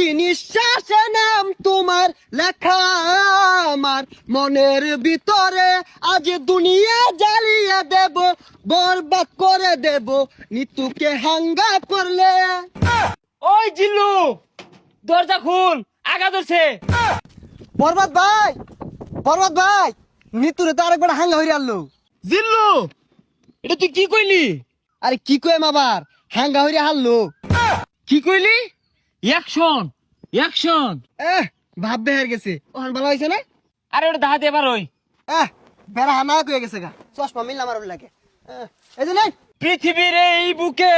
প্রতি নিঃশ্বাসে নাম তোমার লেখা আমার মনের ভিতরে, আজ দুনিয়া জ্বালিয়ে দেব, বরবাদ করে দেব নিতুকে হাঙ্গা করলে। ওই জিল্লু, দরজা খুল, আগা ধরছে। বরবাদ ভাই, বরবাদ ভাই, নিতুরে তো আরেকবার হাঙ্গা হইরে আনলো। জিল্লু, এটা তুই কি কইলি? আরে কি কইম আবার, হাঙ্গা হইরে হারলো। কি কইলি? Action, action. ভাব বেহার গেছে, ওখান ভালো হয়েছে না? আরে ওটা দাহাতে এবার ওই বেড়া হানা কয়ে গেছে গা, চশমা মিললাম আর লাগে। এই যে নাই, পৃথিবীর এই বুকে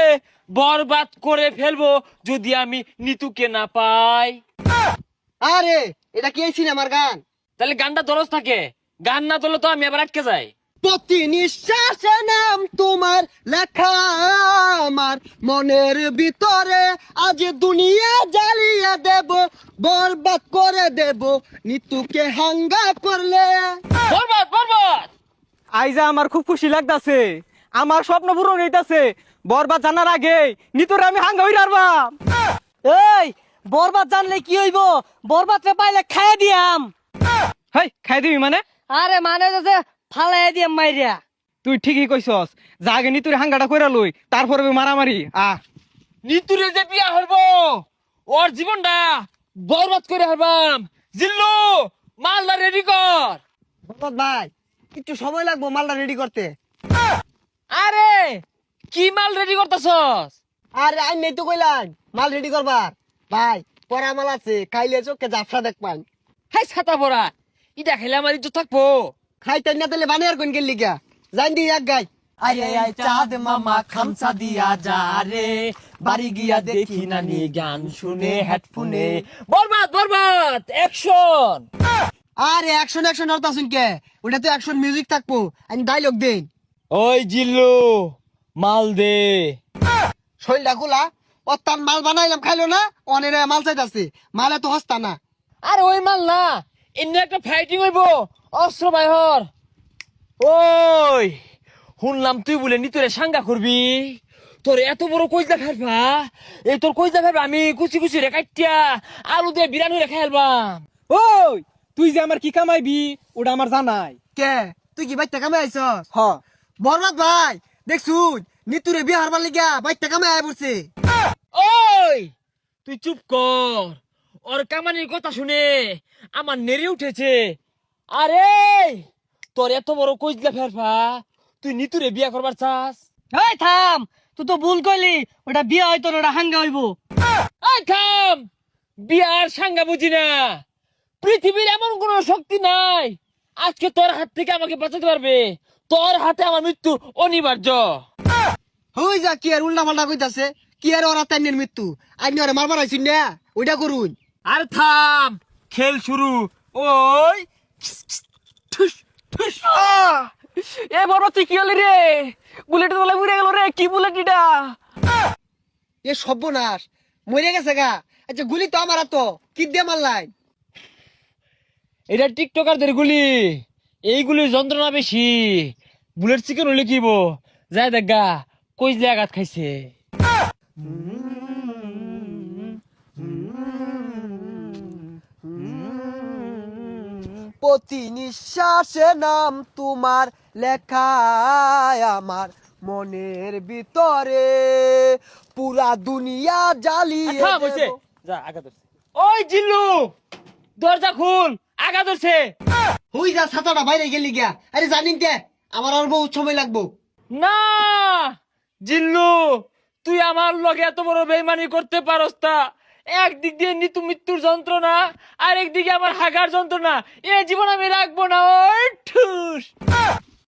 বরবাদ করে ফেলবো যদি আমি নিতুকে না পাই। আরে এটা কি এই সিনেমার গান? তাহলে গানটা দরজ থাকে, গান না তোলে তো আমি আবার আটকে যাই। প্রতি নিঃশ্বাসে নাম তোমার লেখা আমার মনের ভিতরে, আজ দুনিয়া জ্বালিয়ে দেব, বরবাদ করে দেব নিতুকে হাঙ্গা করলে। বরবাদ, বরবাদ। আইজা আমার খুব খুশি লাগতাছে, আমার স্বপ্ন পূরণ হইতাছে। বরবাদ জানার আগে নিতরে আমি হাঙ্গা হই রারবাম। এই বরবাদ জানলে কি হইব? বরবাদ রে পাইলে খাইয়ে দিয়াম। হেই খাই দিবি মানে? আরে মানে যে ফালাই দিয়াম মাইরিয়া। তুই ঠিকই কইছস, যা আগে নিতুরে হাঙ্গাটা কইরা লই, তারপরে মারামারি। নিতুরে যে বিয়া হরবো, ওর জীবনটা বরবাদ করে হারবাম। জিল্লু, মালদা রেডি কর। বরবাদ ভাই, একটু সময় লাগবো মালটা রেডি করতে। আরে কি মাল রেডি করতেছস? আরে আই নেই তো কইলাম মাল রেডি করবার। ভাই পরা মাল আছে, খাইলে চোখে জাফরা দেখ পান। হাই ছাতা পড়া, ইটা খেলে আমার ইজ্জত থাকবো। খাইতেন না তাহলে বানিয়ার কোন গেলি গা, জান দি এক গাই। আরে আই চাঁদ মামা খামসা দিয়া যা রে, বাড়ি গিয়া দেখি নানি গান শুনে হেডফোনে। বরবাদ, বরবাদ, অ্যাকশন। আরে অ্যাকশন অ্যাকশন অর্থ আসুন কে, ওটা তো অ্যাকশন মিউজিক থাকবো, আমি ডাইলগ দেন। ওই জিল্লু, মাল দে। শৈলটা খোলা, ও তার মাল বানাইলাম খাইলো না, অনেরে মাল চাইতাছে, মালে তো হস্তা না। আরে ওই মাল না, এমনি একটা ফাইটিং হইব, অস্ত্র বাইহর। ওই শুনলাম তুই বলে নিতরে সাঙ্গা করবি, তোর এত বড় কইজা ফেলবা, এই তোর কইজা ফেলবা আমি কুচি কুচি রে কাটিয়া আলু দিয়ে বিরানি রে খাইলবাম। ওই তুই যে আমার কি কামাইবি ওটা আমার জানাই। কে তুই কি বাইতে কামে আইছস? হ, বরবাদ ভাই দেখছুন, নিতুরে বিয়ে হারবার লিগা বাইতে কামে আয় পড়ছে। ওই তুই চুপ কর, ওর কামানির কথা শুনে আমার নেড়ে উঠেছে। আরে তোর এত বড় কইজলা ফেলবা, তুই নিতুরে বিয়া করবার চাস? এই থাম, তুই তো ভুল কইলি, ওটা বিয়ে হয়তো না, ওটা হাঙ্গা হইব। এই থাম, বিয়ার সাঙ্গা বুঝি না। পৃথিবীর এমন কোন শক্তি নাই আজকে তোর হাত থেকে আমাকে বাঁচাতে পারবে। তোর হাতে আমার মৃত্যু অনিবার্য। হই যা, কি আর উল্টা পাল্টা কইতাছে, কি আর ওরা তাইনের মৃত্যু, আইনি ওরে মারবার আইছুন না, ওইটা করুন। আর থাম, খেল শুরু। ওই ঠুস ঠুস। এ বরবাদ তুই কি হলি রে? বুলেট তোলা উড়ে গেল রে, কি বুলেট এটা? এ সর্বনাশ, মরে গেছে গা। আচ্ছা গুলি তো আমার তো কি দিয়ে মারলাই? এটা টিকটকারদের গুলি, এইগুলির যন্ত্রণা বেশি। বুলেট চিকেন হলে কিব, যাই দেখ গা কইজলে আঘাত খাইছে। প্রতি নিঃশ্বাসে নাম তোমার লেখা আমার মনের ভিতরে, পুরা দুনিয়া জ্বালিয়ে থাম হইছে, দেব। যা আগা ধরছে। ওই জিল্লু, দরজা খুল, আগা ধরছে। হই যা, ছাতাটা বাইরে গেলি গিয়া। আরে জানিন কে, আমার আর বহুত সময় লাগবো। না জিল্লু, তুই আমার লগে এত বড় বেইমানি করতে পারস তা? একদিক দিয়ে নিতু মৃত্যুর যন্ত্রণা, আর একদিকে আমার হাগার যন্ত্রণা, এ জীবন আমি রাখবো না। ওই ঠুস।